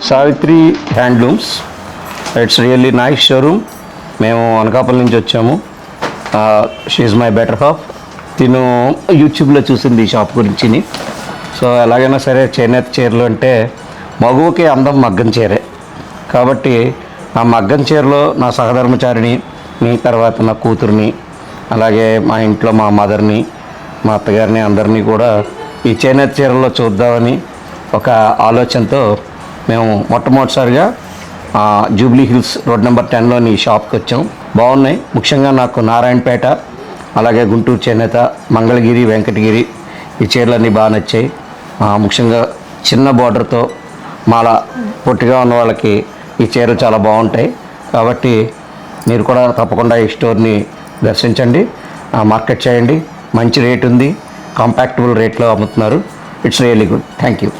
Savitri handlooms. It's really nice showroom. మేము అనకాపల్లి నుంచి వచ్చాము. She's my better half. తిను యూట్యూబ్లో చూసింది ఈ షాప్ గురించి. సో ఎలాగైనా సరే చేనేత చీరలు అంటే మగువకి అందం మగ్గం చీరే కాబట్టి ఆ మగ్గం చీరలో నా సహధర్మచారిని, మీ తర్వాత నా కూతుర్ని, అలాగే మా ఇంట్లో మా మదర్ని, మా అత్తగారిని అందరినీ కూడా ఈ చేనేత చీరల్లో చూద్దామని ఒక ఆలోచనతో మేము మొట్టమొదటిసారిగా జూబ్లీ హిల్స్ రోడ్ నెంబర్ 10లోని షాప్కి వచ్చాం. బాగున్నాయి. ముఖ్యంగా నాకు నారాయణపేట, అలాగే గుంటూరు చేనేత, మంగళగిరి, వెంకటగిరి ఈ చీరలన్నీ బాగా నచ్చాయి. ముఖ్యంగా చిన్న బార్డర్తో మాల పొట్టిగా ఉన్న వాళ్ళకి ఈ చీరలు చాలా బాగుంటాయి. కాబట్టి మీరు కూడా తప్పకుండా ఈ స్టోర్ని దర్శించండి, మార్కెట్ చేయండి. మంచి రేట్ ఉంది, కాంపాక్టబుల్ రేట్లో అమ్ముతున్నారు. It's really good. Thank you.